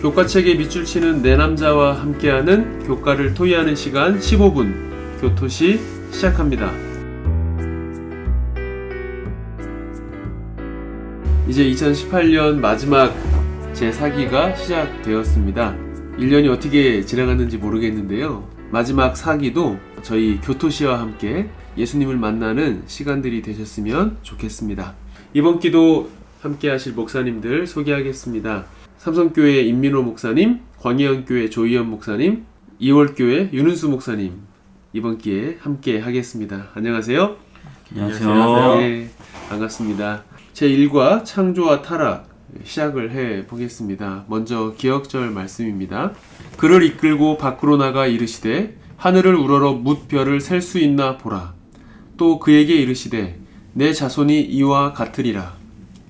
교과책에 밑줄 치는 내 남자와 함께하는 교과를 토의하는 시간 15분 교토시 시작합니다. 이제 2018년 마지막 제 4기가 시작되었습니다. 1년이 어떻게 지나갔는지 모르겠는데요. 마지막 4기도 저희 교토시와 함께 예수님을 만나는 시간들이 되셨으면 좋겠습니다. 이번 기도 함께 하실 목사님들 소개하겠습니다. 삼성교회 임민호 목사님, 광해연교회 조희연 목사님, 이월교회 윤은수 목사님, 이번 기회에 함께 하겠습니다. 안녕하세요. 안녕하세요. 네, 반갑습니다. 제1과 창조와 타락 시작을 해 보겠습니다. 먼저 기억절 말씀입니다. 그를 이끌고 밖으로 나가 이르시되 하늘을 우러러 뭇 별을 셀 수 있나 보라. 또 그에게 이르시되 내 자손이 이와 같으리라.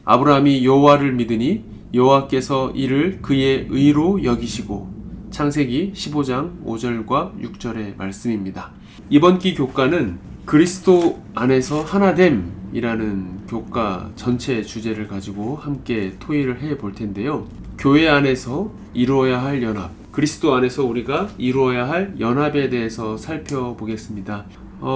아브라함이 여호와를 믿으니 여호와께서 이를 그의 의로 여기시고. 창세기 15장 5절과 6절의 말씀입니다. 이번 기 교과는 그리스도 안에서 하나됨이라는 교과 전체 주제를 가지고 함께 토의를 해 볼 텐데요. 교회 안에서 이루어야 할 연합, 그리스도 안에서 우리가 이루어야 할 연합에 대해서 살펴보겠습니다.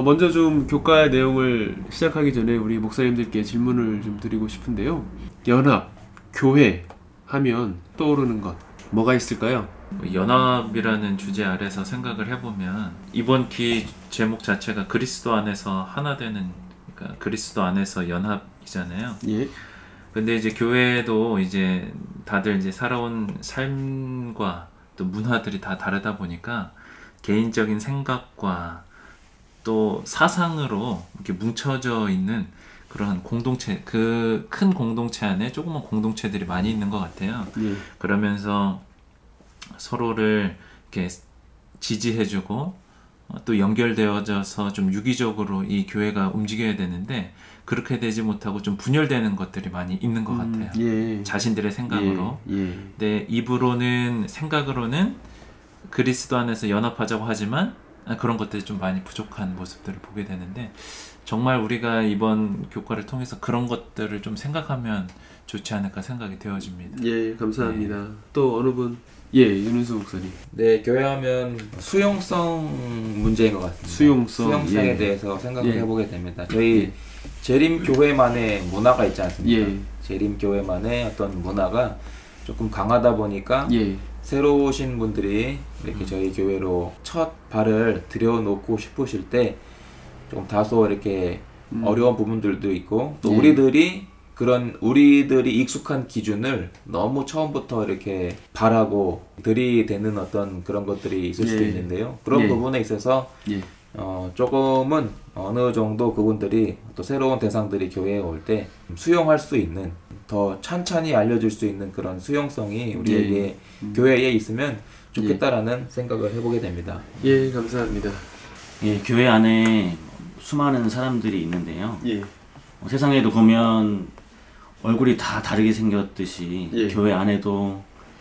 먼저 좀 교과의 내용을 시작하기 전에 우리 목사님들께 질문을 좀 드리고 싶은데요. 연합, 교회 하면 떠오르는 것 뭐가 있을까요? 연합이라는 주제 아래서 생각을 해보면 이번 기 제목 자체가 그리스도 안에서 하나 되는, 그러니까 그리스도 안에서 연합이잖아요. 예. 근데 이제 교회도 이제 다들 이제 살아온 삶과 또 문화들이 다 다르다 보니까 개인적인 생각과 또 사상으로 이렇게 뭉쳐져 있는 그런 공동체, 그 큰 공동체 안에 조그만 공동체들이 많이 있는 것 같아요. 예. 그러면서 서로를 이렇게 지지해주고 또 연결되어져서 좀 유기적으로 이 교회가 움직여야 되는데 그렇게 되지 못하고 좀 분열되는 것들이 많이 있는 것 같아요. 예. 자신들의 생각으로. 예. 예. 근데 입으로는, 생각으로는 그리스도 안에서 연합하자고 하지만 그런 것들이 좀 많이 부족한 모습들을 보게 되는데, 정말 우리가 이번 교과를 통해서 그런 것들을 좀 생각하면 좋지 않을까 생각이 되어집니다. 예, 감사합니다. 네. 또 어느 분? 예, 윤은수 목사님. 네, 교회하면 수용성 문제인 것 같습니다. 수용성에 예. 대해서 생각을 해보게 됩니다. 저희 재림교회만의 문화가 있지 않습니까? 예. 재림교회만의 어떤 문화가 조금 강하다 보니까 새로 오신 분들이 이렇게 저희 교회로 첫 발을 들여놓고 싶으실 때 조금 다소 이렇게 어려운 부분들도 있고, 또 우리들이 익숙한 기준을 너무 처음부터 이렇게 바라고 들이대는 어떤 그런 것들이 있을 수도 있는데요. 그런 부분에 있어서 조금은 어느 정도 그분들이 또 새로운 대상들이 교회에 올 때 수용할 수 있는, 더 찬찬히 알려줄 수 있는 그런 수용성이 우리에게 교회에 있으면 좋겠다라는 생각을 해보게 됩니다. 예, 감사합니다. 예, 교회 안에 수많은 사람들이 있는데요. 세상에도 보면 얼굴이 다 다르게 생겼듯이 교회 안에도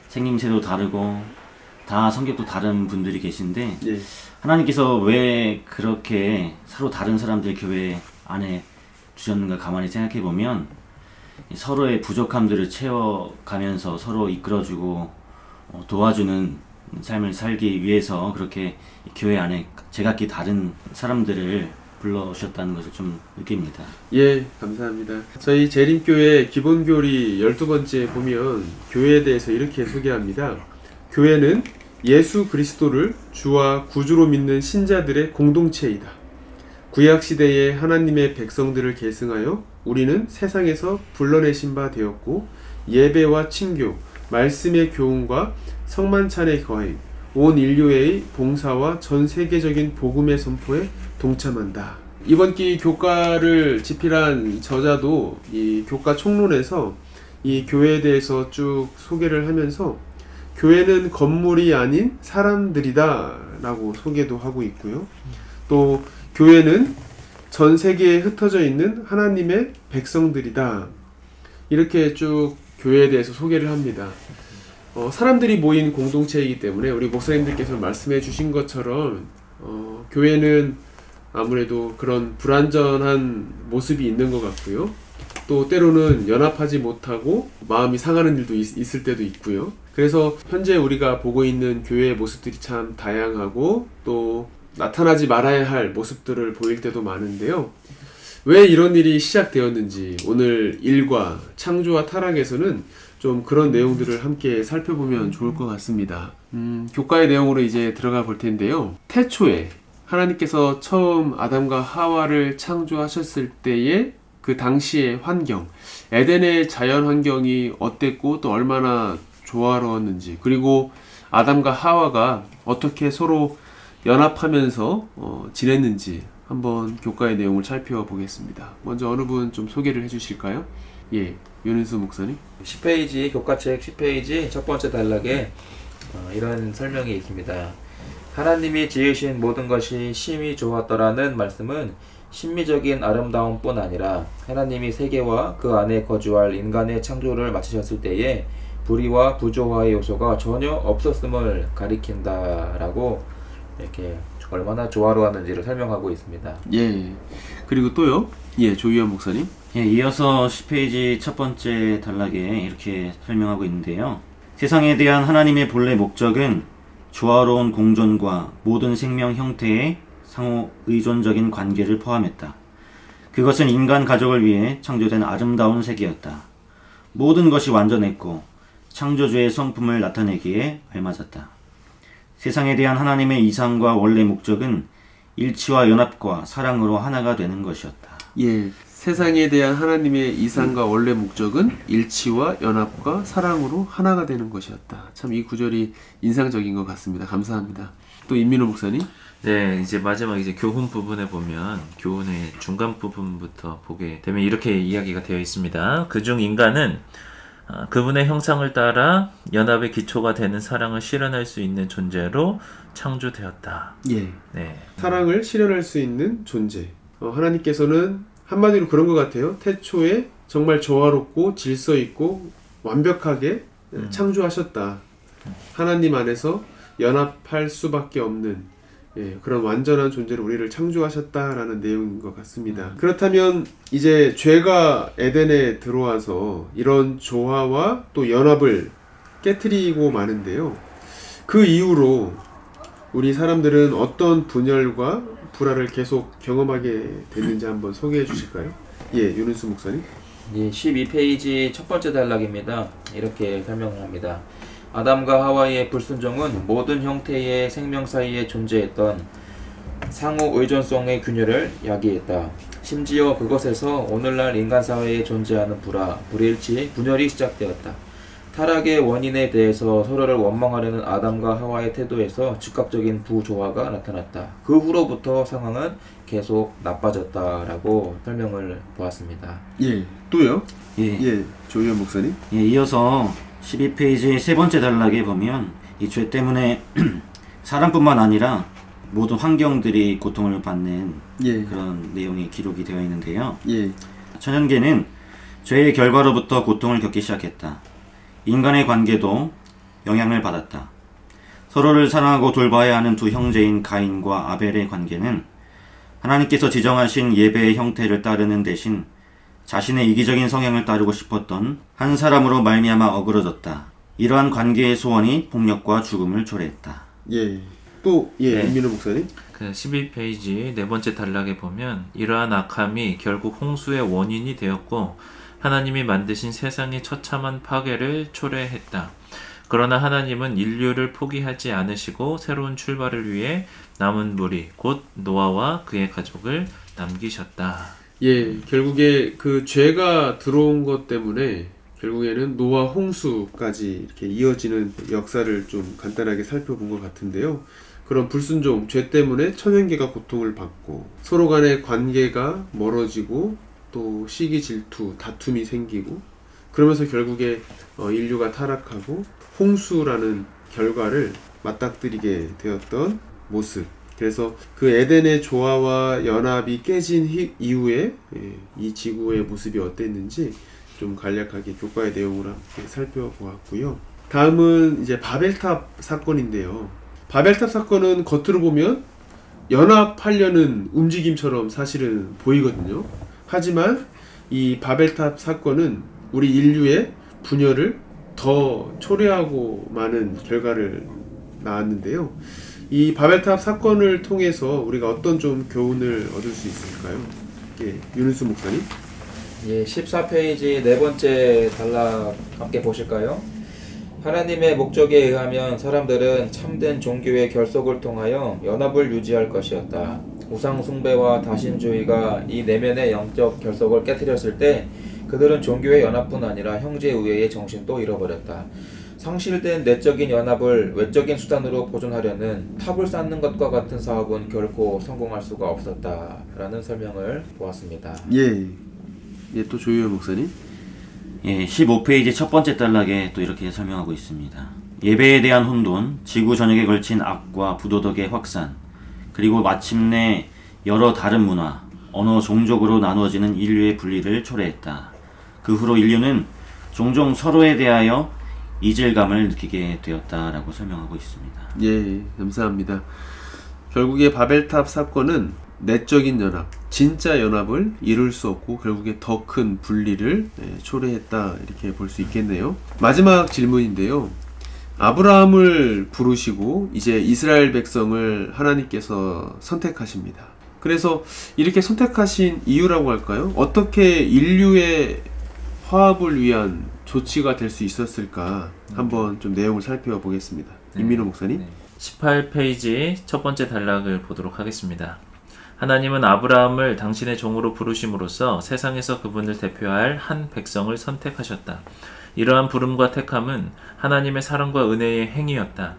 생김새도 다르고 다 성격도 다른 분들이 계신데 하나님께서 왜 그렇게 서로 다른 사람들 교회 안에 주셨는가 가만히 생각해 보면 서로의 부족함들을 채워가면서 서로 이끌어주고 도와주는 삶을 살기 위해서 그렇게 교회 안에 제각기 다른 사람들을 불러오셨다는 것을 좀 느낍니다. 예, 감사합니다. 저희 재림교회 기본교리 12번째 보면 교회에 대해서 이렇게 소개합니다. 교회는 예수 그리스도를 주와 구주로 믿는 신자들의 공동체이다. 구약시대에 하나님의 백성들을 계승하여 우리는 세상에서 불러내신 바 되었고, 예배와 친교, 말씀의 교훈과 성만찬의 거행, 온 인류의 봉사와 전 세계적인 복음의 선포에 동참한다. 이번 기 교과를 집필한 저자도 이 교과 총론에서 이 교회에 대해서 쭉 소개를 하면서 교회는 건물이 아닌 사람들이다 라고 소개도 하고 있고요. 또 교회는 전 세계에 흩어져 있는 하나님의 백성들이다, 이렇게 쭉 교회에 대해서 소개를 합니다. 사람들이 모인 공동체이기 때문에 우리 목사님들께서 말씀해 주신 것처럼 교회는 아무래도 그런 불완전한 모습이 있는 것 같고요. 또 때로는 연합하지 못하고 마음이 상하는 일도 있을 때도 있고요. 그래서 현재 우리가 보고 있는 교회의 모습들이 참 다양하고 또 나타나지 말아야 할 모습들을 보일 때도 많은데요. 왜 이런 일이 시작되었는지 오늘 일과 창조와 타락에서는 좀 그런 내용들을 함께 살펴보면 좋을 것 같습니다. 교과의 내용으로 이제 들어가 볼 텐데요. 태초에 하나님께서 처음 아담과 하와를 창조하셨을 때의 그 당시의 환경, 에덴의 자연 환경이 어땠고 또 얼마나 조화로웠는지, 그리고 아담과 하와가 어떻게 서로 연합하면서 지냈는지 한번 교과의 내용을 살펴보겠습니다. 먼저 어느 분 좀 소개를 해주실까요? 예, 윤은수 목사님. 10페이지, 교과책 10페이지 첫 번째 단락에 이런 설명이 있습니다. 하나님이 지으신 모든 것이 심히 좋았더라는 말씀은 심미적인 아름다움뿐 아니라 하나님이 세계와 그 안에 거주할 인간의 창조를 마치셨을 때에 불의와 부조화의 요소가 전혀 없었음을 가리킨다라고 이렇게 얼마나 조화로웠는지를 설명하고 있습니다. 예. 그리고 또요. 예, 조희연 목사님. 예, 이어서 10페이지 첫 번째 단락에 이렇게 설명하고 있는데요. 세상에 대한 하나님의 본래 목적은 조화로운 공존과 모든 생명 형태의 상호 의존적인 관계를 포함했다. 그것은 인간 가족을 위해 창조된 아름다운 세계였다. 모든 것이 완전했고 창조주의 성품을 나타내기에 알맞았다. 세상에 대한 하나님의 이상과 원래 목적은 일치와 연합과 사랑으로 하나가 되는 것이었다. 예, 세상에 대한 하나님의 이상과 원래 목적은 일치와 연합과 사랑으로 하나가 되는 것이었다. 참 이 구절이 인상적인 것 같습니다. 감사합니다. 또 임민호 목사님. 네, 이제 마지막 이제 교훈 부분에 보면 교훈의 중간 부분부터 보게 되면 이렇게 이야기가 되어 있습니다. 그중 인간은 그분의 형상을 따라 연합의 기초가 되는 사랑을 실현할 수 있는 존재로 창조되었다. 예. 네. 사랑을 실현할 수 있는 존재. 하나님께서는 한마디로 그런 것 같아요. 태초에 정말 조화롭고 질서 있고 완벽하게 창조하셨다. 하나님 안에서 연합할 수밖에 없는 그런 완전한 존재로 우리를 창조하셨다라는 내용인 것 같습니다. 그렇다면 이제 죄가 에덴에 들어와서 이런 조화와 또 연합을 깨트리고 마는데요. 그 이후로 우리 사람들은 어떤 분열과 불화를 계속 경험하게 됐는지 한번 소개해 주실까요? 예, 윤은수 목사님. 예, 12페이지 첫 번째 단락입니다. 이렇게 설명을 합니다. 아담과 하와의 불순종은 모든 형태의 생명 사이에 존재했던 상호 의존성의 균열을 야기했다. 심지어 그것에서 오늘날 인간 사회에 존재하는 불화, 불일치, 분열이 시작되었다. 타락의 원인에 대해서 서로를 원망하려는 아담과 하와의 태도에서 즉각적인 부조화가 나타났다. 그 후로부터 상황은 계속 나빠졌다라고 설명을 보았습니다. 예, 또요? 예, 조희연 목사님. 예, 이어서 12페이지 세 번째 단락에 보면 이 죄 때문에 사람뿐만 아니라 모든 환경들이 고통을 받는 그런 내용이 기록이 되어 있는데요. 천연계는 죄의 결과로부터 고통을 겪기 시작했다. 인간의 관계도 영향을 받았다. 서로를 사랑하고 돌봐야 하는 두 형제인 가인과 아벨의 관계는 하나님께서 지정하신 예배의 형태를 따르는 대신 자신의 이기적인 성향을 따르고 싶었던 한 사람으로 말미암아 어그러졌다. 이러한 관계의 소원이 폭력과 죽음을 초래했다. 또 임민호 목사님. 그 12페이지 네 번째 단락에 보면 이러한 악함이 결국 홍수의 원인이 되었고 하나님이 만드신 세상의 처참한 파괴를 초래했다. 그러나 하나님은 인류를 포기하지 않으시고 새로운 출발을 위해 남은 무리 곧 노아와 그의 가족을 남기셨다. 결국에 그 죄가 들어온 것 때문에 결국에는 노아 홍수까지 이렇게 이어지는 역사를 좀 간단하게 살펴본 것 같은데요. 그런 불순종, 죄 때문에 천연계가 고통을 받고 서로 간의 관계가 멀어지고 또 시기 질투, 다툼이 생기고 그러면서 결국에 인류가 타락하고 홍수라는 결과를 맞닥뜨리게 되었던 모습. 그래서 그 에덴의 조화와 연합이 깨진 이후에 이 지구의 모습이 어땠는지 좀 간략하게 교과의 내용으로 함께 살펴보았고요. 다음은 이제 바벨탑 사건인데요. 바벨탑 사건은 겉으로 보면 연합하려는 움직임처럼 사실은 보이거든요. 하지만 이 바벨탑 사건은 우리 인류의 분열을 더 초래하고 많은 결과를 낳았는데요. 이 바벨탑 사건을 통해서 우리가 어떤 좀 교훈을 얻을 수 있을까요? 예, 윤은수 목사님. 예, 14페이지 네 번째 단락 함께 보실까요? 하나님의 목적에 의하면 사람들은 참된 종교의 결속을 통하여 연합을 유지할 것이었다. 우상 숭배와 다신주의가 이 내면의 영적 결속을 깨뜨렸을 때 그들은 종교의 연합뿐 아니라 형제 우애의 정신도 잃어버렸다. 상실된 내적인 연합을 외적인 수단으로 보존하려는 탑을 쌓는 것과 같은 사업은 결코 성공할 수가 없었다라는 설명을 보았습니다. 예, 또 조유현 목사님. 예, 15페이지 첫 번째 단락에 또 이렇게 설명하고 있습니다. 예배에 대한 혼돈, 지구 전역에 걸친 악과 부도덕의 확산, 그리고 마침내 여러 다른 문화, 언어, 종족으로 나누어지는 인류의 분리를 초래했다. 그 후로 인류는 종종 서로에 대하여 이질감을 느끼게 되었다라고 설명하고 있습니다. 예, 감사합니다. 결국에 바벨탑 사건은 내적인 연합, 진짜 연합을 이룰 수 없고 결국에 더 큰 분리를 초래했다, 이렇게 볼 수 있겠네요. 마지막 질문인데요. 아브라함을 부르시고 이제 이스라엘 백성을 하나님께서 선택하십니다. 그래서 이렇게 선택하신 이유라고 할까요? 어떻게 인류의 화합을 위한 조치가 될 수 있었을까? 한번 좀 내용을 살펴보겠습니다. 임민호 목사님. 18페이지 첫 번째 단락을 보도록 하겠습니다. 하나님은 아브라함을 당신의 종으로 부르심으로써 세상에서 그분을 대표할 한 백성을 선택하셨다. 이러한 부름과 택함은 하나님의 사랑과 은혜의 행위였다.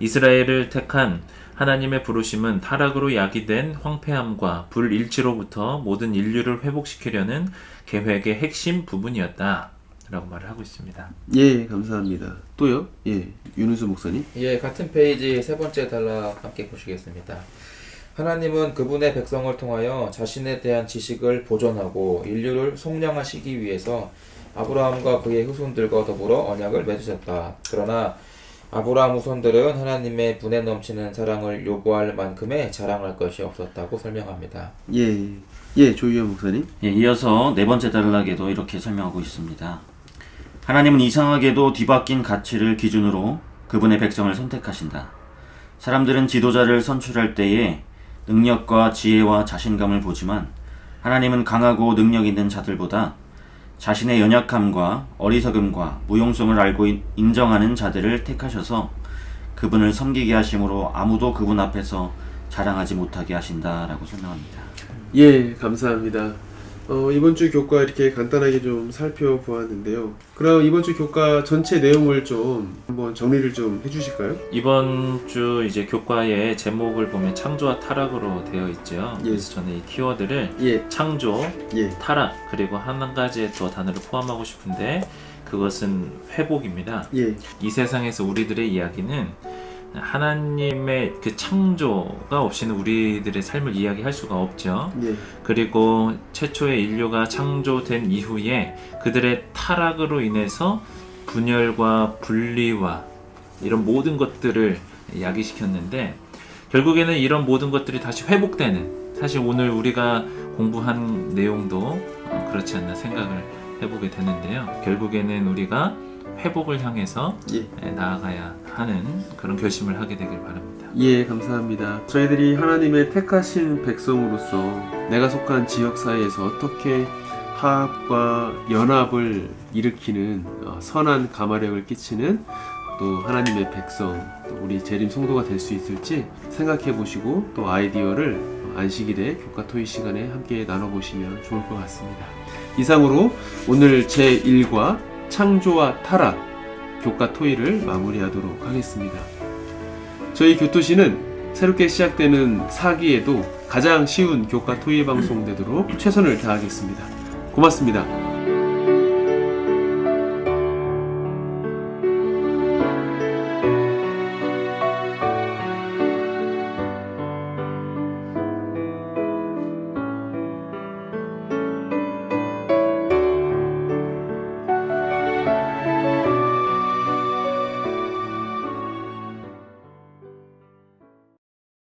이스라엘을 택한 하나님의 부르심은 타락으로 야기된 황폐함과 불일치로부터 모든 인류를 회복시키려는 계획의 핵심 부분이었다 라고 말을 하고 있습니다. 예, 감사합니다. 또요? 예, 윤은수 목사님. 예, 같은 페이지 세 번째 단락 함께 보시겠습니다. 하나님은 그분의 백성을 통하여 자신에 대한 지식을 보존하고 인류를 속량하시기 위해서 아브라함과 그의 후손들과 더불어 언약을 맺으셨다. 그러나 아브라함 후손들은 하나님의 분에 넘치는 사랑을 요구할 만큼의 자랑할 것이 없었다고 설명합니다. 예, 조유현 목사님. 예, 이어서 네 번째 단락에도 이렇게 설명하고 있습니다. 하나님은 이상하게도 뒤바뀐 가치를 기준으로 그분의 백성을 선택하신다. 사람들은 지도자를 선출할 때에 능력과 지혜와 자신감을 보지만 하나님은 강하고 능력 있는 자들보다 자신의 연약함과 어리석음과 무용성을 알고 인정하는 자들을 택하셔서 그분을 섬기게 하심으로 아무도 그분 앞에서 자랑하지 못하게 하신다라고 설명합니다. 예, 감사합니다. 이번 주 교과 이렇게 간단하게 좀 살펴보았는데요. 그럼 이번 주 교과 전체 내용을 좀 한번 정리를 좀 해주실까요? 이번 주 이제 교과의 제목을 보면 창조와 타락으로 되어 있죠. 예. 그래서 저는 이 키워드를 창조, 타락, 그리고 한 가지의 더 단어를 포함하고 싶은데 그것은 회복입니다. 이 세상에서 우리들의 이야기는 하나님의 그 창조가 없이는 우리들의 삶을 이야기할 수가 없죠. 그리고 최초의 인류가 창조된 이후에 그들의 타락으로 인해서 분열과 분리와 이런 모든 것들을 야기시켰는데 결국에는 이런 모든 것들이 다시 회복되는, 사실 오늘 우리가 공부한 내용도 그렇지 않나 생각을 해보게 되는데요. 결국에는 우리가 회복을 향해서 나아가야 하는 그런 결심을 하게 되길 바랍니다. 예, 감사합니다. 저희들이 하나님의 택하신 백성으로서 내가 속한 지역사회에서 어떻게 화합과 연합을 일으키는 선한 가마력을 끼치는 또 하나님의 백성, 또 우리 재림 성도가 될 수 있을지 생각해 보시고 또 아이디어를 안식일의 교과 토의 시간에 함께 나눠보시면 좋을 것 같습니다. 이상으로 오늘 제1과 창조와 타락 교과 토의를 마무리하도록 하겠습니다. 저희 교토시는 새롭게 시작되는 4기에도 가장 쉬운 교과 토의 방송 되도록 최선을 다하겠습니다. 고맙습니다.